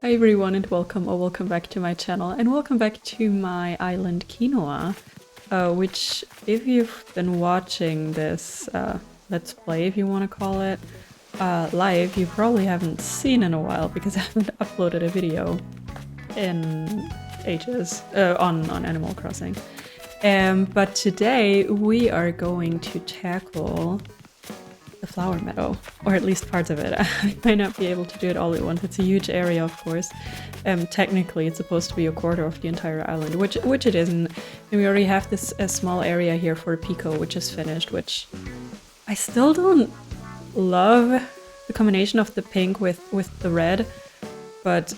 Hi everyone and welcome or welcome back to my channel and welcome back to my island QUINOA, which if you've been watching this let's play, if you want to call it, live, you probably haven't seen in a while because I haven't uploaded a video in ages on Animal Crossing. But today we are going to tackle the flower meadow, or at least parts of it. I might not be able to do it all at once. It's a huge area, of course. Technically, it's supposed to be a quarter of the entire island, which it isn't. And we already have this small area here for Pico, which is finished, which I still don't love the combination of the pink with the red, but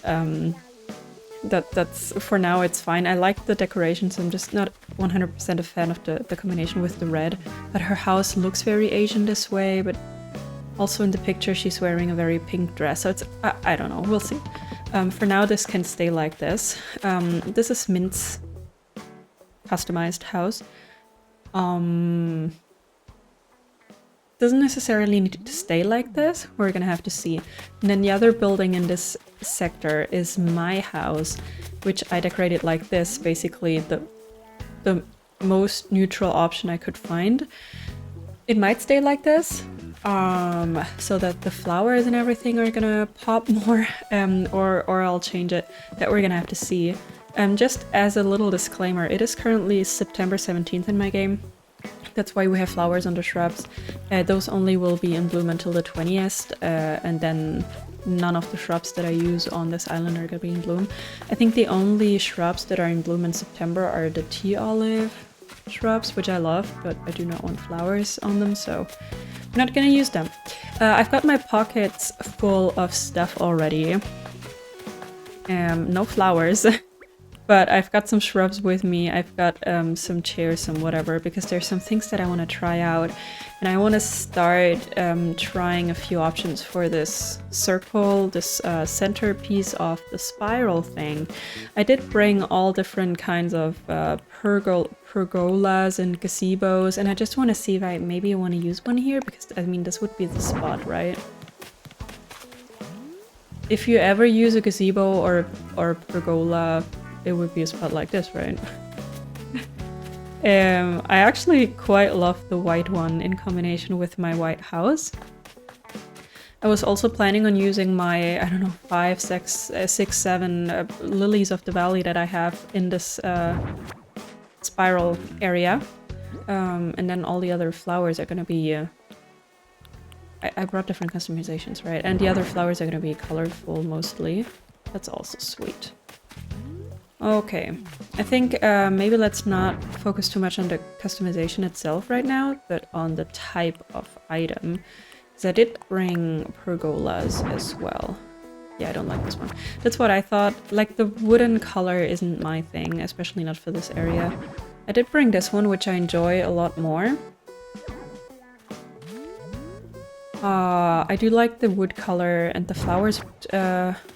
that's for now it's fine. I like the decorations. I'm just not 100% a fan of the combination with the red, but her house looks very Asian this way, but also in the picture she's wearing a very pink dress, so it's I don't know, we'll see. For now this can stay like this. This is Mint's customized house. Doesn't necessarily need to stay like this, we're gonna have to see. And then the other building in this sector is my house, which I decorated like this, basically the most neutral option I could find. It might stay like this, so that the flowers and everything are gonna pop more, or I'll change it. That we're gonna have to see. Just as a little disclaimer, it is currently September 17th in my game. That's why we have flowers on the shrubs. Those only will be in bloom until the 20th, and then none of the shrubs that I use on this island are gonna be in bloom. I think the only shrubs that are in bloom in September are the tea olive shrubs, which I love, but I do not want flowers on them, so I'm not gonna use them. I've got my pockets full of stuff already. No flowers. But I've got some shrubs with me, I've got some chairs, some whatever, because there's some things that I want to try out. And I want to start trying a few options for this circle, this centerpiece of the spiral thing. I did bring all different kinds of pergolas and gazebos, and I just want to see if I maybe want to use one here, because I mean this would be the spot, right? If you ever use a gazebo or pergola, it would be a spot like this, right? I actually quite love the white one in combination with my white house. I was also planning on using my, I don't know, 5, 6, 7 lilies of the valley that I have in this spiral area. And then all the other flowers are gonna be... I brought different customizations, right? And the other flowers are gonna be colorful mostly. That's also sweet. Okay, I think maybe let's not focus too much on the customization itself right now, but on the type of item. Because I did bring pergolas as well. Yeah, I don't like this one. That's what I thought. Like, the wooden color isn't my thing, especially not for this area. I did bring this one, which I enjoy a lot more. I do like the wood color, and the flowers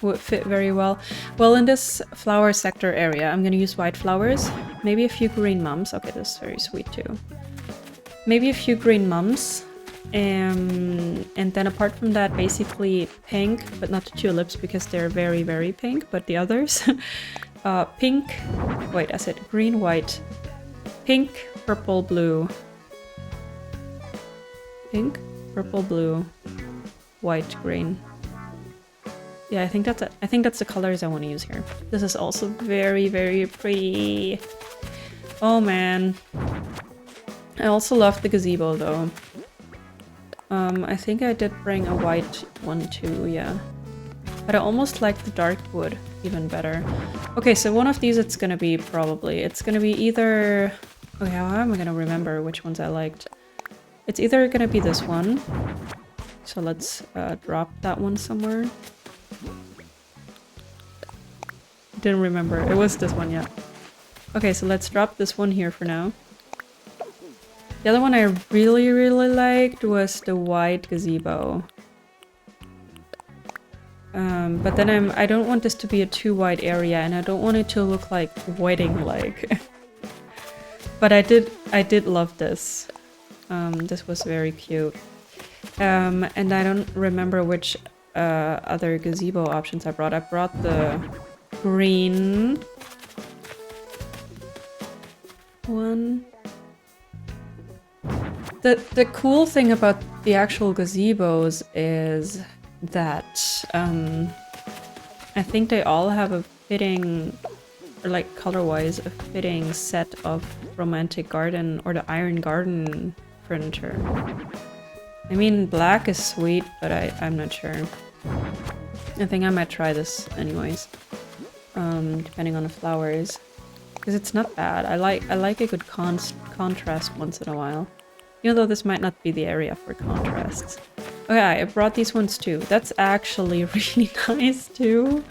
would fit very well. Well, in this flower sector area, I'm gonna use white flowers. Maybe a few green mums. Okay, this is very sweet too. Maybe a few green mums. And then apart from that, basically pink, but not the tulips because they're very, very pink, but the others. Pink. Wait, I said green, white. Pink, purple, blue. Pink. Purple, blue, white, green. Yeah, I think that's it. I think that's the colors I want to use here. This is also very, very pretty. Oh man. I also love the gazebo though. I think I did bring a white one too, yeah. But I almost like the dark wood even better. Okay, so one of these it's gonna be probably. It's gonna be either... Okay, how am I gonna remember which ones I liked? It's either gonna be this one, so let's drop that one somewhere. Didn't remember, it was this one, yeah. Okay, so let's drop this one here for now. The other one I really, really liked was the white gazebo. But then I don't want this to be a too wide area, and I don't want it to look like wedding-like. But I did love this. This was very cute. And I don't remember which other gazebo options I brought. I brought the green one. The cool thing about the actual gazebos is that I think they all have a fitting, or like color-wise, a fitting set of romantic garden or the iron garden furniture. I mean, black is sweet, but I'm not sure. I think I might try this anyways, depending on the flowers, because it's not bad. I like a good contrast once in a while, even though this might not be the area for contrasts. Okay, I brought these ones too. That's actually really nice too.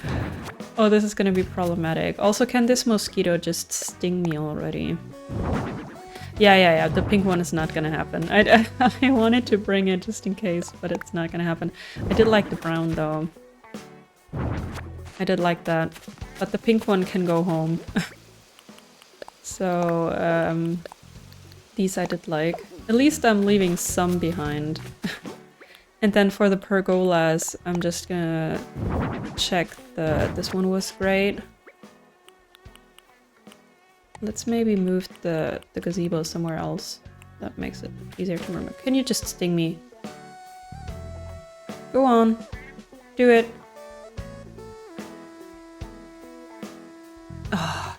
Oh, this is gonna be problematic. Also, can this mosquito just sting me already? Yeah. The pink one is not gonna happen. I wanted to bring it just in case, but it's not gonna happen. I did like the brown though. I did like that. But the pink one can go home. So, these I did like. At least I'm leaving some behind. And then for the pergolas, I'm just gonna check this one was great. Let's maybe move the gazebo somewhere else. That makes it easier to remember. Can you just sting me? Go on. Do it. Ah,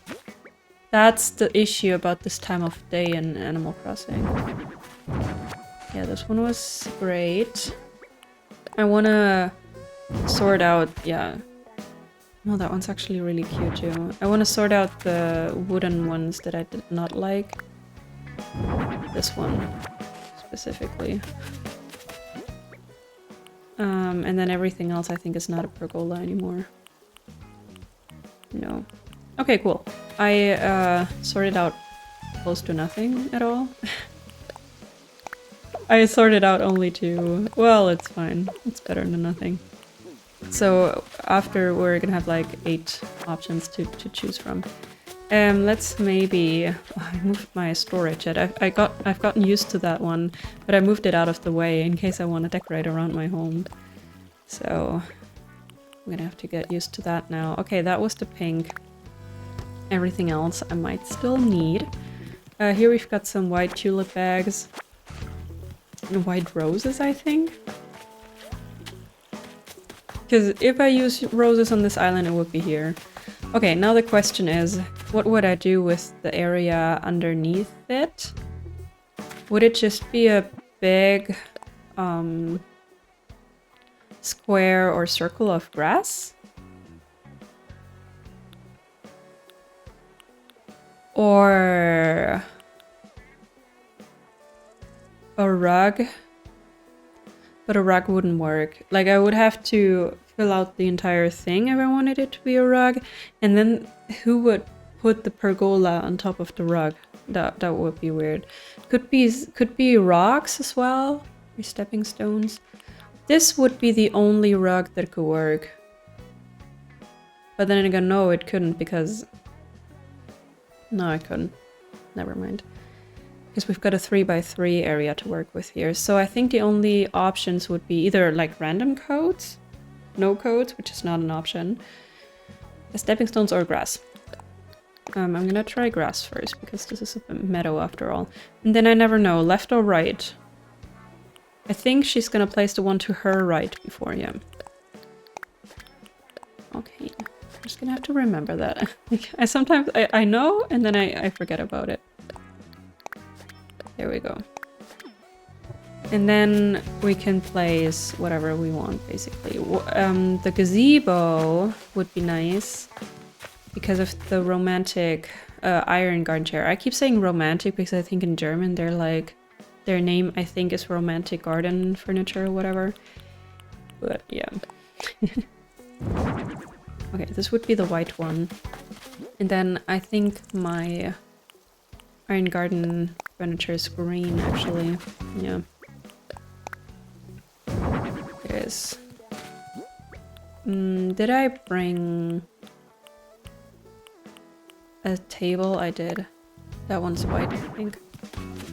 that's the issue about this time of day in Animal Crossing. Yeah, this one was great. I wanna sort out, yeah. No, that one's actually really cute too. I wanna sort out the wooden ones that I did not like. This one, specifically. And then everything else I think is not a pergola anymore. No. Okay, cool. I sorted out close to nothing at all. I sorted out only two. Well, it's fine. It's better than nothing. So after we're gonna have like 8 options to choose from. Let's maybe... Oh, I moved my storage yet. I've gotten used to that one, but I moved it out of the way in case I want to decorate around my home. So I'm gonna have to get used to that now. Okay, that was the pink. Everything else I might still need. Here we've got some white tulip bags. And white roses, I think. Because if I use roses on this island, it would be here. Okay, now the question is, what would I do with the area underneath it? Would it just be a big square or circle of grass? Or a rug? But a rug wouldn't work. Like, I would have to fill out the entire thing if I wanted it to be a rug. And then who would put the pergola on top of the rug? That would be weird. Could be rocks as well, or stepping stones. This would be the only rug that could work. But then again, no, it couldn't because... No, it couldn't. Never mind. Because we've got a 3x3 area to work with here. So I think the only options would be either like random codes, no codes, which is not an option, stepping stones, or grass. I'm gonna try grass first because this is a meadow after all. And then I never know, left or right. I think she's gonna place the one to her right before you. Okay, I'm just gonna have to remember that. I sometimes I know and then I forget about it. There we go. And then we can place whatever we want, basically. The gazebo would be nice because of the romantic iron garden chair. I keep saying romantic because I think in German they're like... Their name, I think, is romantic garden furniture or whatever. But yeah. Okay, this would be the white one. And then I think my iron garden furniture is green, actually. Yeah. It is. Did I bring a table? I did. That one's white, I think.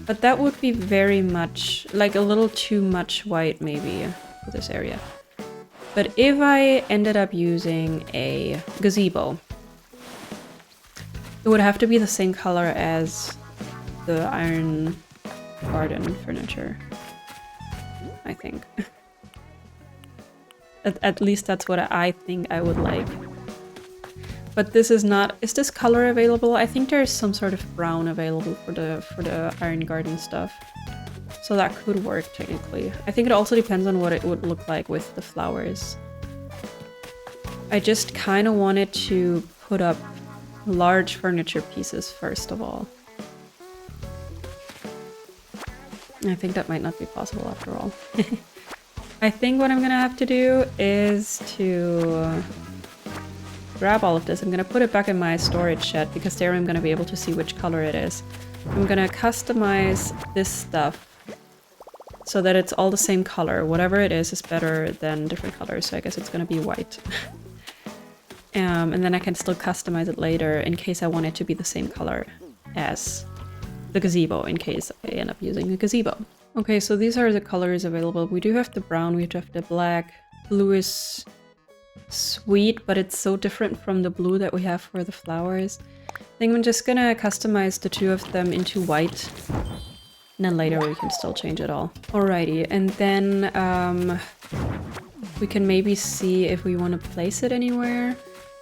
But that would be very much, like a little too much white, maybe, for this area. But if I ended up using a gazebo, it would have to be the same color as the iron garden furniture, I think. At least that's what I think I would like. But this is not... Is this color available? I think there's some sort of brown available for the iron garden stuff. So that could work technically. I think it also depends on what it would look like with the flowers. I just kind of wanted to put up large furniture pieces first of all. I think that might not be possible after all. I think what I'm gonna have to do is to grab all of this. I'm gonna put it back in my storage shed because there I'm gonna be able to see which color it is. I'm gonna customize this stuff so that it's all the same color. Whatever it is better than different colors, so I guess it's gonna be white. And then I can still customize it later in case I want it to be the same color as the gazebo, in case I end up using a gazebo. Okay, so these are the colors available. We do have the brown, we do have the black. Blue is sweet, but it's so different from the blue that we have for the flowers. I think I'm just gonna customize the two of them into white. And then later we can still change it all. Alrighty, and then we can maybe see if we want to place it anywhere.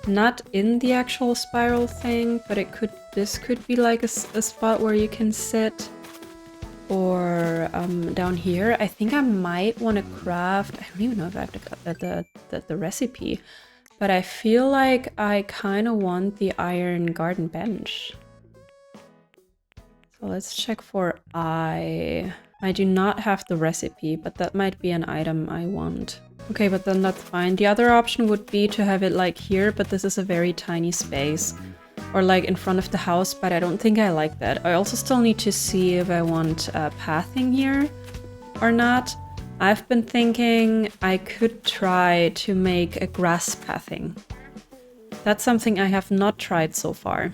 Not in the actual spiral thing, but it could. This could be like a spot where you can sit. Or down here. I think I might want to craft. I don't even know if I have to cut the recipe, but I feel like I kind of want the iron garden bench. So let's check for I do not have the recipe, but that might be an item I want. Okay, but then that's fine. The other option would be to have it like here, but this is a very tiny space. Or like in front of the house, but I don't think I like that. I also still need to see if I want pathing here or not. I've been thinking I could try to make a grass pathing. That's something I have not tried so far.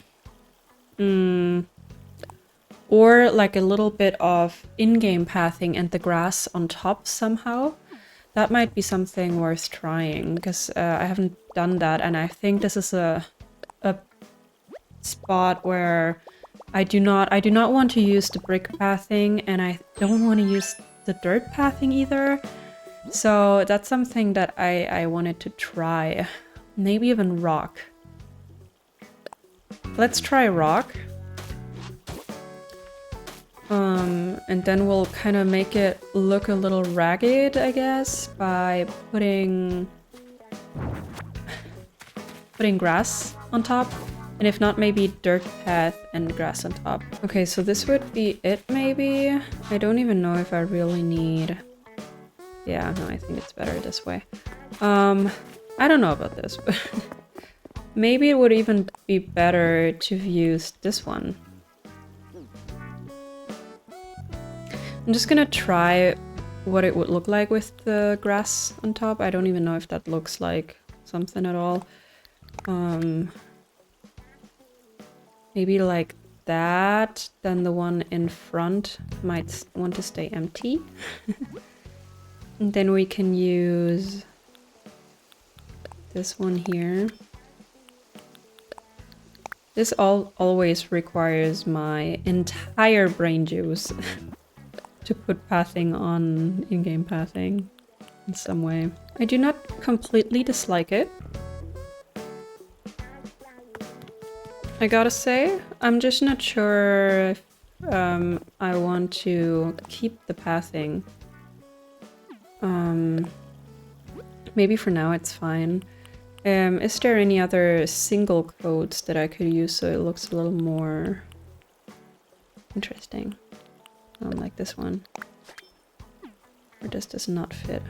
Or like a little bit of in-game pathing and the grass on top somehow. That might be something worth trying because I haven't done that, and I think this is a spot where I do not want to use the brick pathing, and I don't want to use the dirt pathing either. So that's something that I wanted to try. Maybe even rock. Let's try rock. And then we'll kind of make it look a little ragged, I guess, by putting grass on top. And if not, maybe dirt path and grass on top. Okay, so this would be it, maybe? I don't even know if I really need... Yeah, no, I think it's better this way. I don't know about this, but... maybe it would even be better to use this one. I'm just gonna try what it would look like with the grass on top. I don't even know if that looks like something at all. Maybe like that, then the one in front might want to stay empty. And then we can use this one here. This always requires my entire brain juice to put pathing on in-game pathing in some way. I do not completely dislike it. I gotta say, I'm just not sure if I want to keep the pathing. Maybe for now it's fine. Is there any other single codes that I could use so it looks a little more interesting? Like this one. Or does this not fit?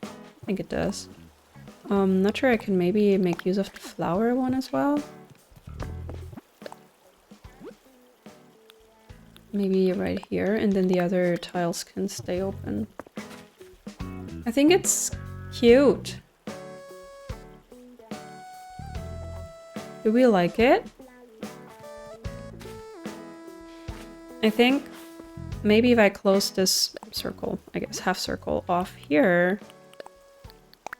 I think it does. Not sure I can maybe make use of the flower one as well. Maybe right here, and then the other tiles can stay open. I think it's cute. Do we like it? I think maybe if I close this circle, I guess half circle off here,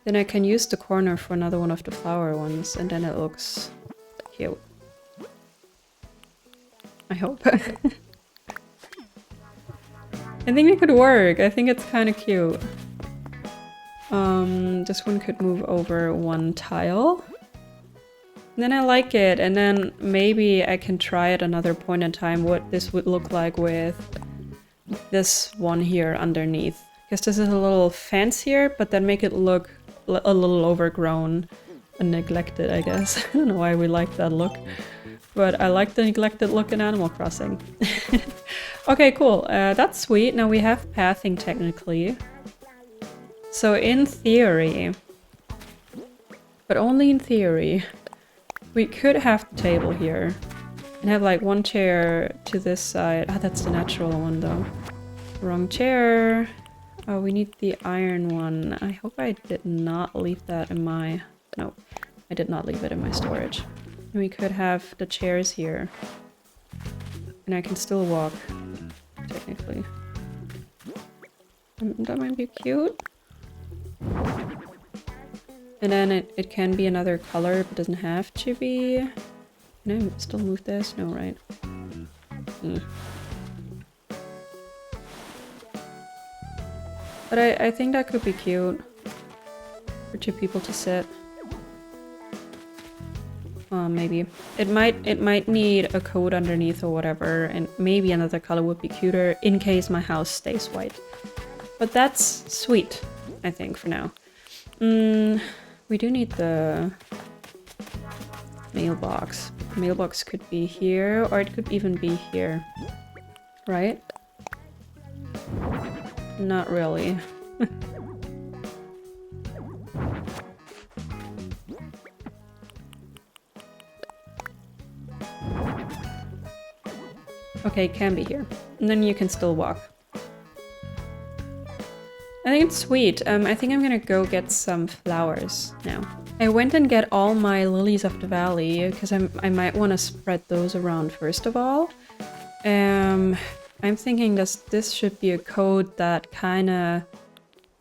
Then I can use the corner for another one of the flower ones, and then it looks cute. I hope. I think it could work. I think it's kind of cute. This one could move over one tile. And then I like it, and then maybe I can try at another point in time what this would look like with this one here underneath. Because this is a little fancier, but then make it look a little overgrown and neglected, I guess. I don't know why we like that look, but I like the neglected look in Animal Crossing. Okay, cool. That's sweet. Now we have pathing technically. So in theory, but only in theory, we could have the table here and have like one chair to this side. Ah, that's the natural one though. Wrong chair. Oh, we need the iron one. I hope I did not leave that in my... No, I did not leave it in my storage. And we could have the chairs here. And I can still walk, technically. That might be cute. And then it can be another color, but doesn't have to be. Can I still move this? No, right? But I think that could be cute for two people to sit. Maybe it might need a coat underneath or whatever, and maybe another color would be cuter in case my house stays white. But that's sweet, I think, for now. We do need the mailbox. The mailbox could be here, or it could even be here, right? Not really. Okay, it can be here. And then you can still walk. I think it's sweet. I think I'm gonna go get some flowers now. I went and get all my lilies of the valley because I might want to spread those around first of all. I'm thinking this should be a code that kind of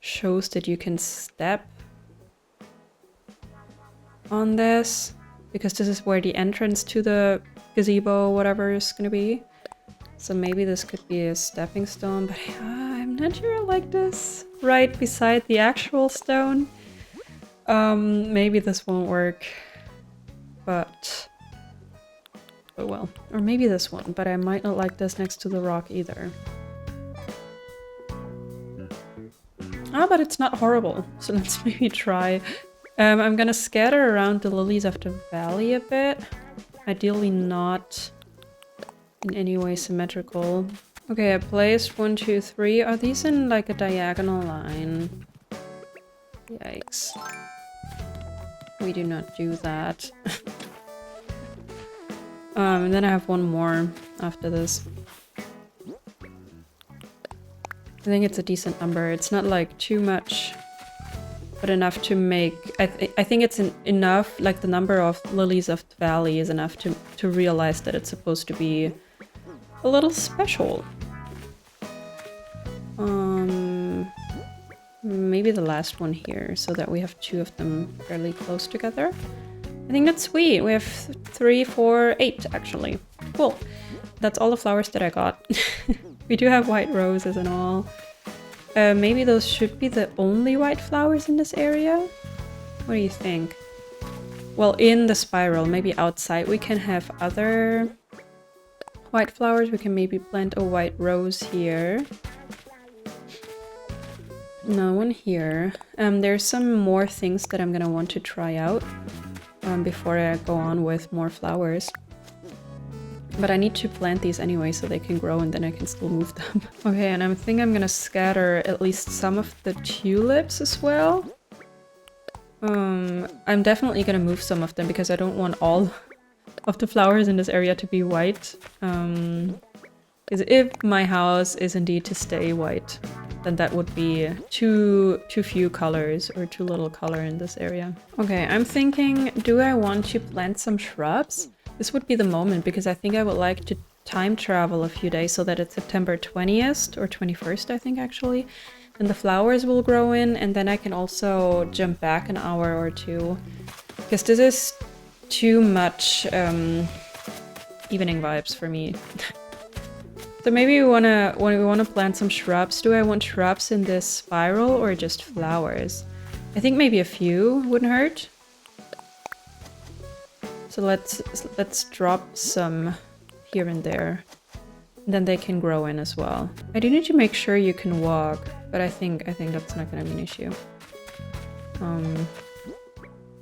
shows that you can step on this, because this is where the entrance to the gazebo or whatever is gonna be. So maybe this could be a stepping stone, but I'm not sure I like this right beside the actual stone. Maybe this won't work, but oh well. Or maybe this one, but I might not like this next to the rock either. Ah, but it's not horrible, so let's maybe try. I'm gonna scatter around the lilies of the valley a bit. Ideally not in any way symmetrical. Okay, I placed 1, 2, 3. Are these in like a diagonal line? Yikes. We do not do that. And then I have one more after this. I think it's a decent number. It's not like too much, but enough to make... I think it's enough, like the number of lilies of the valley is enough to realize that it's supposed to be a little special. Maybe the last one here, so that we have 2 of them fairly close together. I think that's sweet. We have 3, 4, 8 actually. Cool. That's all the flowers that I got. We do have white roses and all. Maybe those should be the only white flowers in this area? What do you think? Well, in the spiral, maybe outside we can have other white flowers. We can maybe plant a white rose here. No one here. There's some more things that I'm gonna want to try out before I go on with more flowers. But I need to plant these anyway so they can grow and then I can still move them. Okay, and I think I'm gonna scatter at least some of the tulips as well. I'm definitely gonna move some of them because I don't want all of the flowers in this area to be white. Because if my house is indeed to stay white, then that would be too few colors or too little color in this area. Okay, I'm thinking, do I want to plant some shrubs? This would be the moment because I think I would like to time travel a few days so that it's September 20th or 21st, I think actually. and the flowers will grow in, and then I can also jump back an hour or two. Because this is too much evening vibes for me. So maybe when we wanna plant some shrubs, do I want shrubs in this spiral or just flowers? I think maybe a few wouldn't hurt. So let's drop some here and there. And then they can grow in as well. I do need to make sure you can walk, but I think that's not gonna be an issue.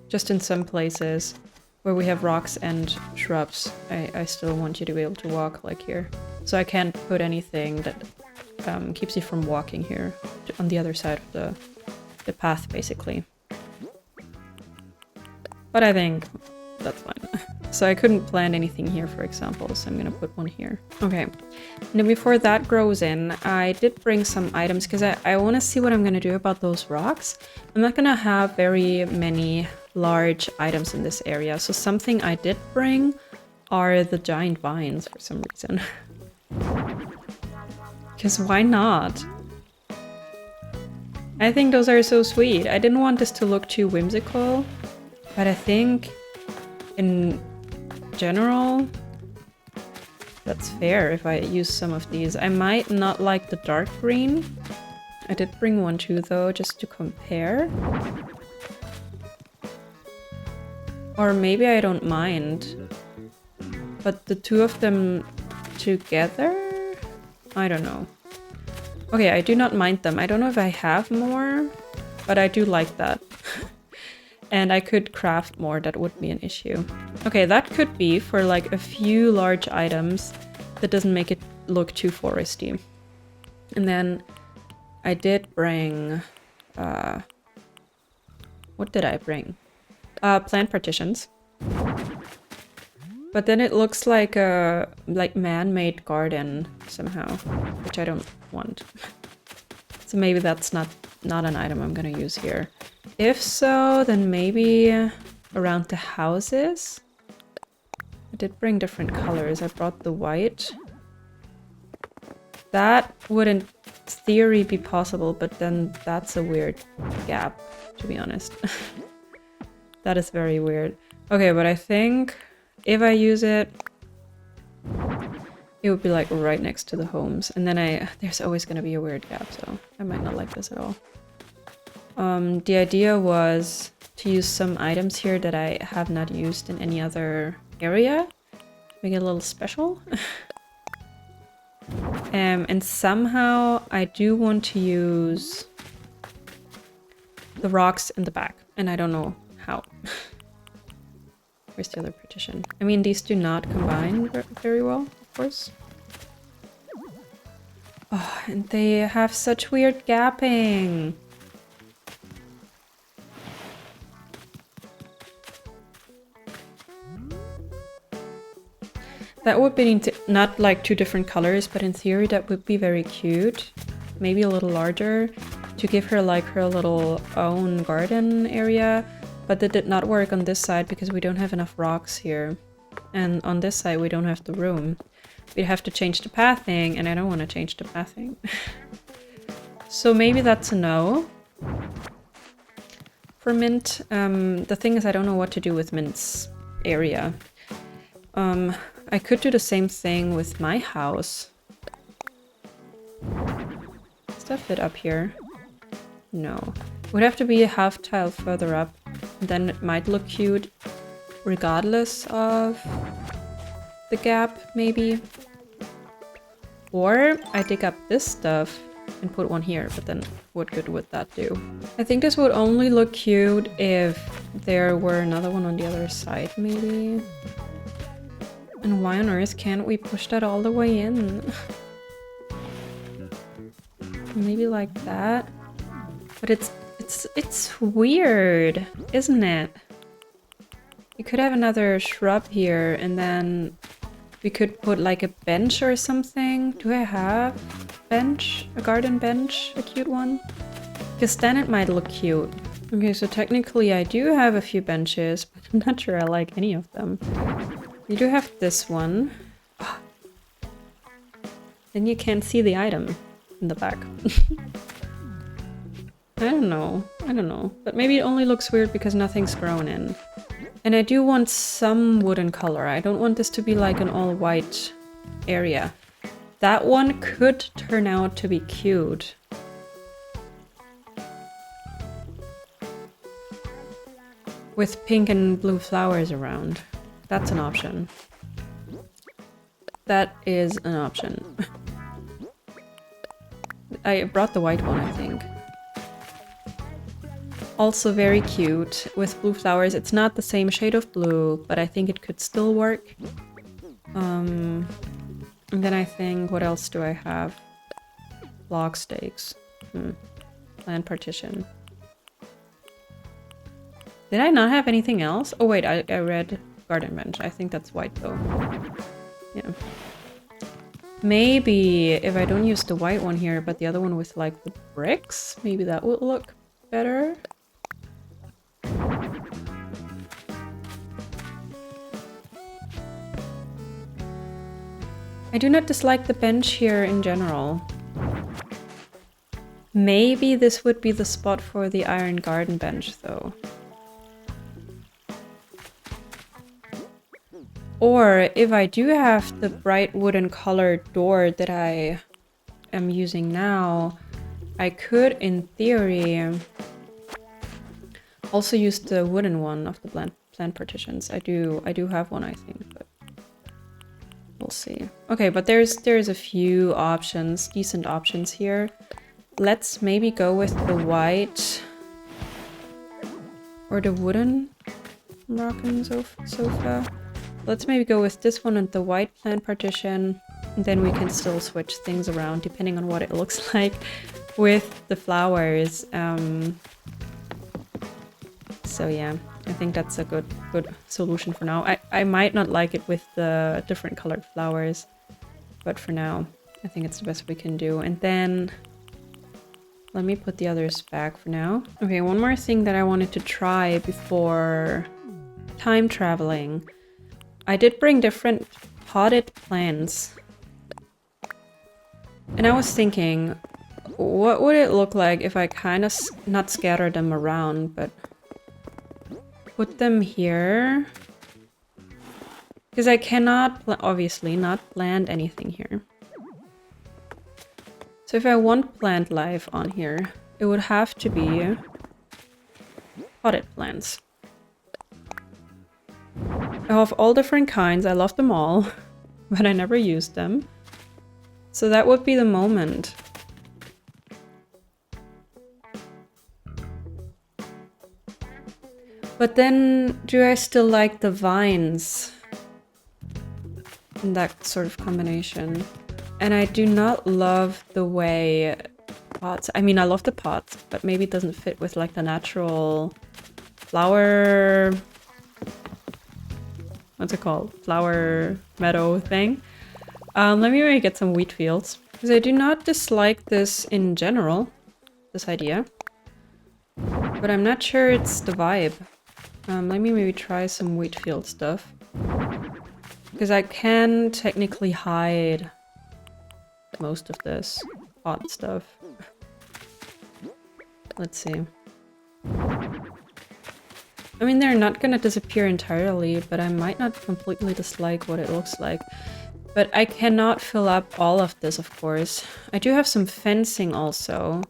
Just in some places where we have rocks and shrubs, I still want you to be able to walk, like here. So I can't put anything that keeps you from walking here on the other side of the path, basically. But I think that's fine. So I couldn't plant anything here, for example, so I'm gonna put one here. Okay, now before that grows in, I did bring some items because I want to see what I'm gonna do about those rocks. I'm not gonna have very many large items in this area, so something I did bring are the giant vines for some reason. Because why not? I think those are so sweet. I didn't want this to look too whimsical, but I think in general that's fair if I use some of these. I might not like the dark green. I did bring one too though, just to compare. Or maybe I don't mind. But the two of them together? I don't know. Okay, I do not mind them. I don't know if I have more, but I do like that. And I could craft more, that would be an issue. Okay, that could be for like a few large items that doesn't make it look too foresty. And then I did bring... what did I bring? Plant partitions. But then it looks like a man-made garden somehow, which I don't want. So maybe that's not an item I'm gonna use here. If so, then maybe around the houses. I did bring different colors. I brought the white. That would in theory be possible, but then that's a weird gap, to be honest. That is very weird. Okay, but I think if I use it, it would be like right next to the homes. And then there's always gonna be a weird gap, so I might not like this at all. The idea was to use some items here that I have not used in any other area. Make it a little special. And somehow I do want to use the rocks in the back, and I don't know how. Where's the other partition? I mean, these do not combine very well, of course. Oh, and they have such weird gapping. That would be not like two different colors, but in theory that would be very cute. Maybe a little larger to give her like her little own garden area. But that did not work on this side because we don't have enough rocks here. And on this side we don't have the room. We have to change the pathing, and I don't want to change the pathing. So maybe that's a no. For Mint, the thing is I don't know what to do with Mint's area. I could do the same thing with my house. Does that fit up here? No. It would have to be a half tile further up. Then it might look cute regardless of the gap, maybe. Or I dig up this stuff and put one here, but then what good would that do? I think this would only look cute if there were another one on the other side, maybe. And why on earth can't we push that all the way in? Maybe like that. But it's weird, isn't it? You could have another shrub here, and then we could put like a bench or something. Do I have a bench? A garden bench? A cute one? Because then it might look cute. Okay, so technically I do have a few benches, but I'm not sure I like any of them. You do have this one. Oh. Then you can't see the item in the back. I don't know. I don't know. But maybe it only looks weird because nothing's grown in. And I do want some wooden color. I don't want this to be like an all white area. That one could turn out to be cute. With pink and blue flowers around. That's an option. That is an option. I brought the white one, I think. Also very cute with blue flowers. It's not the same shade of blue, but I think it could still work. And then I think, what else do I have? Log stakes. Land partition. Did I not have anything else? Oh wait, I read garden bench. I think that's white though. Yeah. Maybe if I don't use the white one here, but the other one with like the bricks, maybe that would look better. I do not dislike the bench here in general. Maybe this would be the spot for the iron garden bench though. Or if I do have the bright wooden colored door that I am using now, I could, in theory, also use the wooden one of the plant partitions. I do have one, I think, but we'll see. Okay, but there's a few options, decent options here. Let's maybe go with the white or the wooden Moroccan sofa. Let's maybe go with this one and the white plant partition. And then we can still switch things around depending on what it looks like with the flowers. So yeah, I think that's a good solution for now. I might not like it with the different colored flowers, but for now, I think it's the best we can do. And then let me put the others back for now. Okay, one more thing that I wanted to try before time traveling. I did bring different potted plants. And I was thinking, what would it look like if I kind of not scatter them around, but put them here? Because I cannot, obviously, not plant anything here. So if I want plant life on here, it would have to be potted plants. I have all different kinds. I love them all, but I never used them. So that would be the moment. But then, do I still like the vines in that sort of combination? And I do not love the way pots... I mean, I love the pots, but maybe it doesn't fit with like the natural flower... What's it called? Flower meadow thing. Let me maybe get some wheat fields. Because I do not dislike this in general, this idea. But I'm not sure it's the vibe. Let me maybe try some wheat field stuff. Because I can technically hide most of this pot stuff. Let's see. I mean, they're not gonna disappear entirely, but I might not completely dislike what it looks like. But I cannot fill up all of this, of course. I do have some fencing also.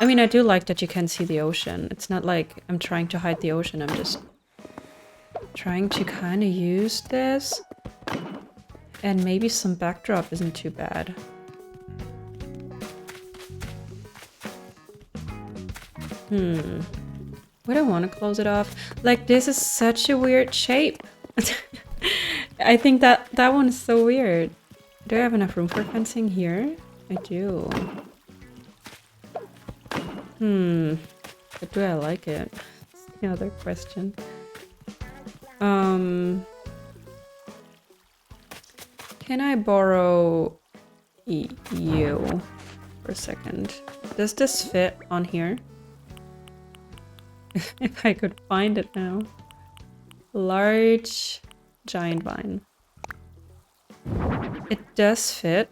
I mean, I do like that you can see the ocean. It's not like I'm trying to hide the ocean, I'm just trying to kind of use this. And maybe some backdrop isn't too bad. Would I want to close it off? Like, this is such a weird shape. I think that one is so weird. Do I have enough room for fencing here? I do. But do I like it? That's the other question. Can I borrow you for a second? Does this fit on here? If I could find it now. Large giant vine. It does fit.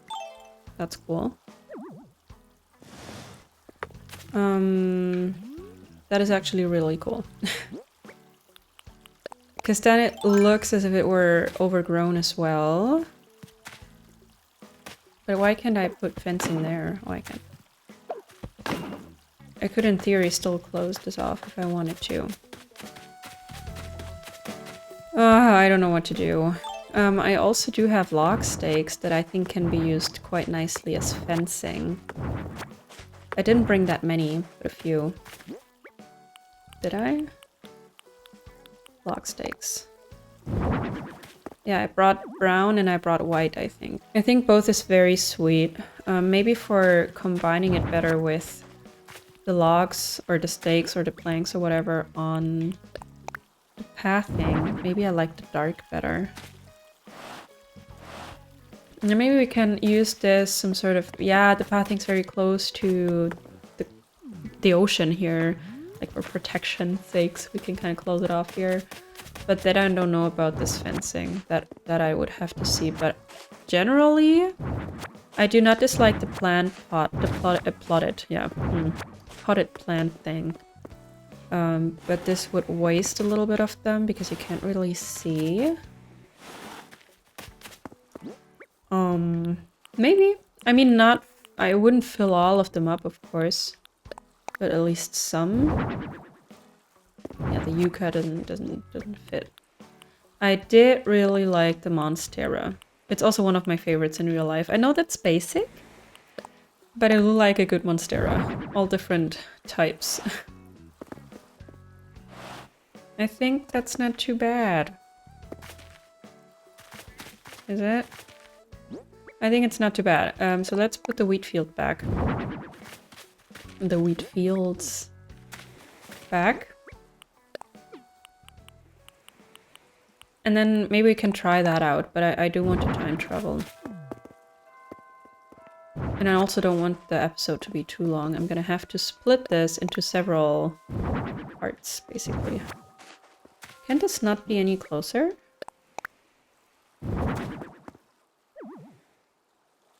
That's cool. That is actually really cool. Because then it looks as if it were overgrown as well. But why can't I put fencing there? Oh, I can. I could, in theory, still close this off if I wanted to. I don't know what to do. I also do have log stakes that I think can be used quite nicely as fencing. I didn't bring that many, but a few. Did I? Log stakes. Yeah, I brought brown and I brought white, I think. I think both is very sweet. Maybe for combining it better with the logs or the stakes or the planks or whatever on the pathing. Maybe I like the dark better. And maybe we can use this some sort of... Yeah, the pathing's very close to the ocean here. Like for protection sakes, we can kind of close it off here. But then I don't know about this fencing. That I would have to see. But generally, I do not dislike the plant pot. Plotted, yeah. Potted plant thing. But this would waste a little bit of them because you can't really see. Maybe. I mean, not... I wouldn't fill all of them up, of course. But at least some. Yeah, the yucca doesn't fit. I did really like the monstera. It's also one of my favorites in real life. I know that's basic, but I do like a good monstera. All different types. I think that's not too bad. Is it? I think it's not too bad. So let's put the wheat field back. The wheat fields back. And then maybe we can try that out, but I do want to time travel. And I also don't want the episode to be too long. I'm gonna have to split this into several parts, basically. Can this not be any closer?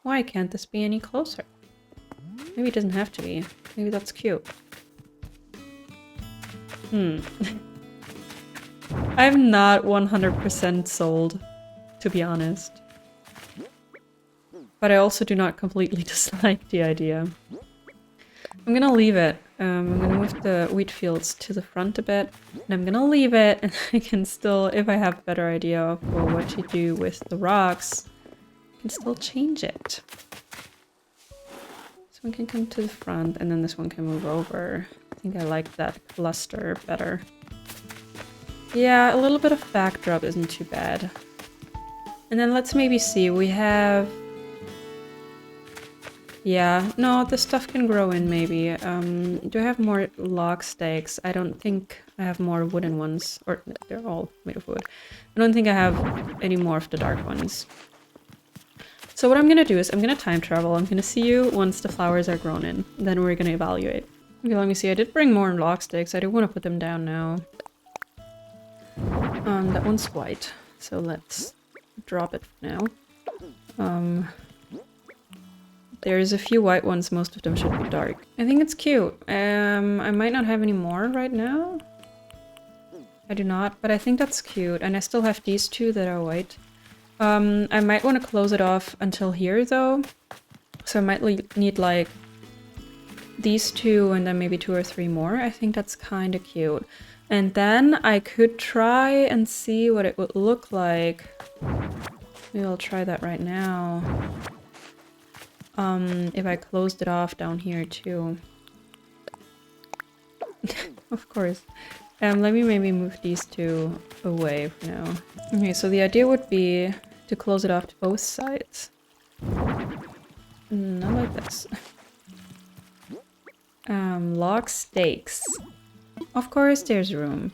Why can't this be any closer? Maybe it doesn't have to be. Maybe that's cute. I'm not 100% sold, to be honest. But I also do not completely dislike the idea. I'm gonna leave it. I'm gonna move the wheat fields to the front a bit. And I'm gonna leave it, and I can still, if I have a better idea for what to do with the rocks, I can still change it. This one can come to the front, and then this one can move over. I think I like that cluster better. Yeah, a little bit of backdrop isn't too bad. And then let's maybe see, we have... Yeah, no, this stuff can grow in maybe. Do I have more log stakes? I don't think I have more wooden ones. Or they're all made of wood. I don't think I have any more of the dark ones. So what I'm gonna do is I'm gonna time travel. I'm gonna see you once the flowers are grown in. Then we're gonna evaluate. Okay, let me see. I did bring more log stakes. I do want to put them down now. That one's white. So let's drop it for now. There's a few white ones, most of them should be dark. I think it's cute. I might not have any more right now. I do not, but I think that's cute. And I still have these two that are white. I might want to close it off until here though. So I might need like these two and then maybe 2 or 3 more. I think that's kind of cute. And then I could try and see what it would look like. Maybe I'll try that right now. If I closed it off down here too. Of course. Let me maybe move these two away for now. Okay, so the idea would be to close it off to both sides. Not like this. Log stakes. Of course there's room.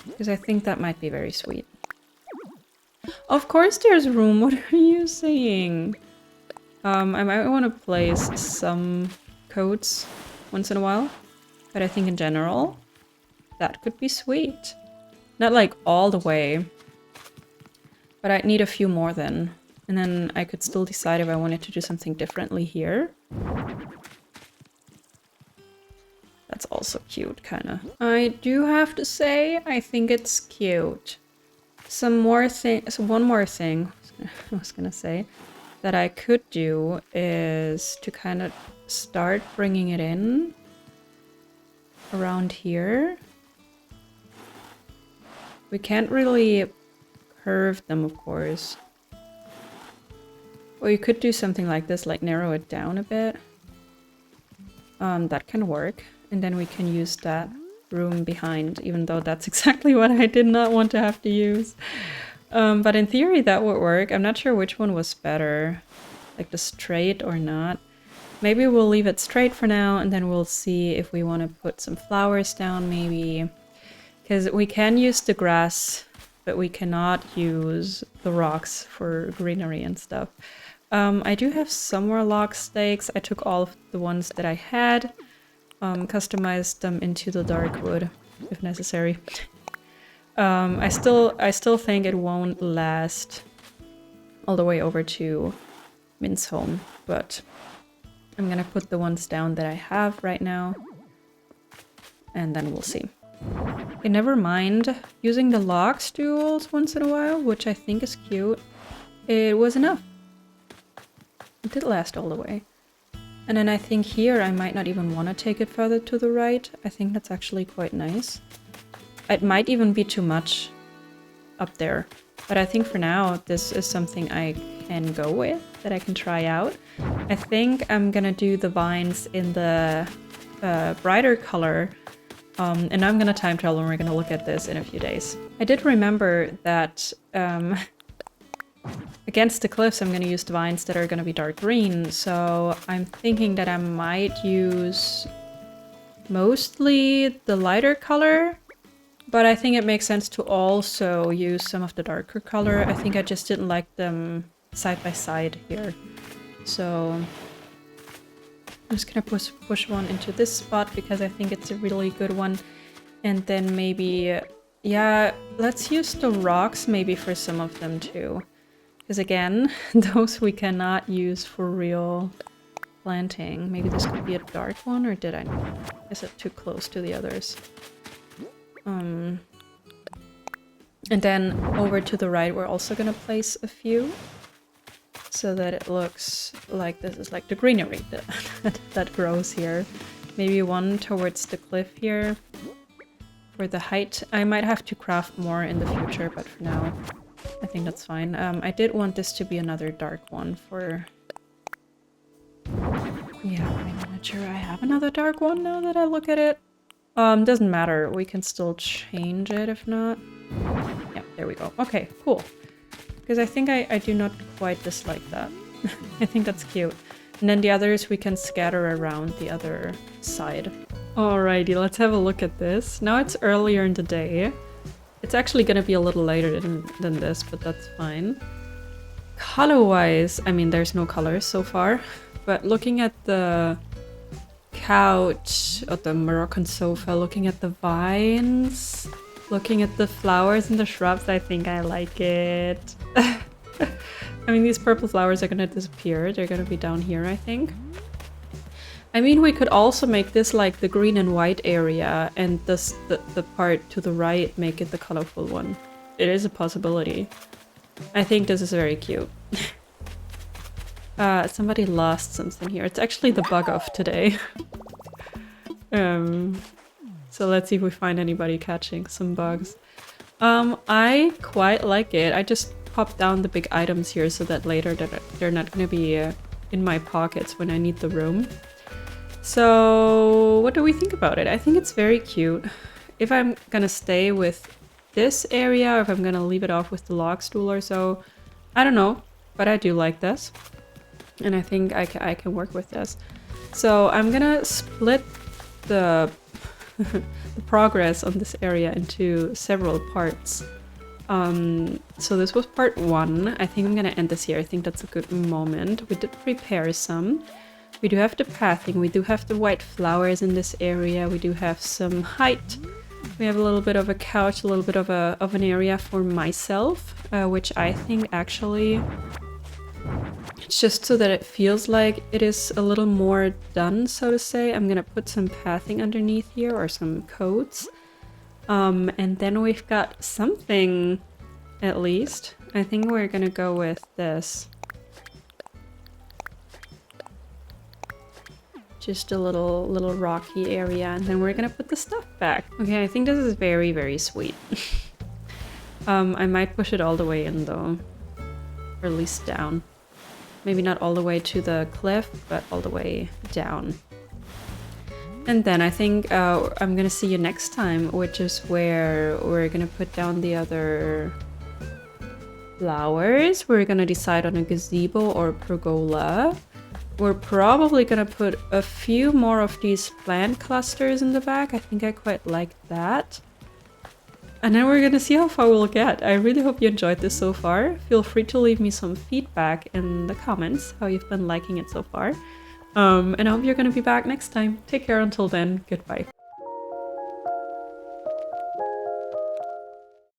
Because I think that might be very sweet. Of course there's room, what are you saying? I might want to place some coats once in a while. But I think in general, that could be sweet. Not like all the way. But I'd need a few more then. And then I could still decide if I wanted to do something differently here. That's also cute, kind of. I do have to say, I think it's cute. One more thing I was gonna say that I could do is to kind of start bringing it in around here. We can't really curve them, of course. Or you could do something like this, like narrow it down a bit. That can work. And then we can use that room behind, even though that's exactly what I did not want to have to use. But in theory that would work. I'm not sure which one was better, like the straight or not. Maybe we'll leave it straight for now, and then we'll see if we want to put some flowers down, maybe. Because we can use the grass, but we cannot use the rocks for greenery and stuff. I do have some more log stakes. I took all of the ones that I had, customized them into the dark wood, if necessary. I still think it won't last all the way over to Min's home, but I'm gonna put the ones down that I have right now, and then we'll see. Okay, never mind using the log stools once in a while, which I think is cute. It was enough. It did last all the way. And then I think here I might not even want to take it further to the right. I think that's actually quite nice. It might even be too much up there. But I think for now this is something I can go with, that I can try out. I think I'm gonna do the vines in the brighter color. And I'm gonna time travel and we're gonna look at this in a few days. I did remember that against the cliffs I'm gonna use the vines that are gonna be dark green, so I'm thinking that I might use mostly the lighter color, but I think it makes sense to also use some of the darker color. I think I just didn't like them side by side here. So I'm just gonna push one into this spot because I think it's a really good one. And then maybe, yeah, let's use the rocks maybe for some of them too. Because again, those we cannot use for real planting. Maybe this could be a dark one, or did I? Is it too close to the others? And then over to the right, we're also gonna place a few, so that it looks like this is like the greenery that grows here. Maybe one towards the cliff here for the height. I might have to craft more in the future, but for now, I think that's fine. I did want this to be another dark one for... Yeah, I'm not sure I have another dark one now that I look at it. Doesn't matter. We can still change it if not. Yeah, there we go. Okay, cool. Because I think I do not quite dislike that. I think that's cute. And then the others we can scatter around the other side. Alrighty, let's have a look at this. Now it's earlier in the day. It's actually gonna be a little later than this, but that's fine. Color-wise, I mean, there's no colors so far. But looking at the couch, or the Moroccan sofa, looking at the vines, looking at the flowers and the shrubs, I think I like it. I mean, these purple flowers are gonna disappear. They're gonna be down here, I think. I mean, we could also make this like the green and white area, and this the part to the right make it the colorful one. It is a possibility. I think this is very cute. Somebody lost something here. It's actually the bug of today. So let's see if we find anybody catching some bugs. I quite like it. I just popped down the big items here so that later they're not gonna be in my pockets when I need the room. So what do we think about it? I think it's very cute. If I'm gonna stay with this area, or if I'm gonna leave it off with the log stool or so, I don't know, but I do like this. And I think I can work with this. So I'm gonna split the, the progress on this area into several parts. So this was part 1. I think I'm gonna end this here. I think that's a good moment. We did prepare some. We do have the pathing. We do have the white flowers in this area. We do have some height. We have a little bit of a couch, a little bit of an area for myself, which I think actually It's just so that it feels like it is a little more done, so to say. I'm gonna put some pathing underneath here, or some coats. And then we've got something, at least. I think we're gonna go with this. Just a little rocky area, and then we're gonna put the stuff back. Okay, I think this is very, very sweet. I might push it all the way in though, or at least down. Maybe not all the way to the cliff, but all the way down. And then I think I'm gonna see you next time, which is where we're gonna put down the other flowers. We're gonna decide on a gazebo or pergola. We're probably gonna put a few more of these plant clusters in the back. I think I quite like that. And then we're gonna see how far we'll get. I really hope you enjoyed this so far. Feel free to leave me some feedback in the comments, how you've been liking it so far. And I hope you're gonna be back next time. Take care until then. Goodbye.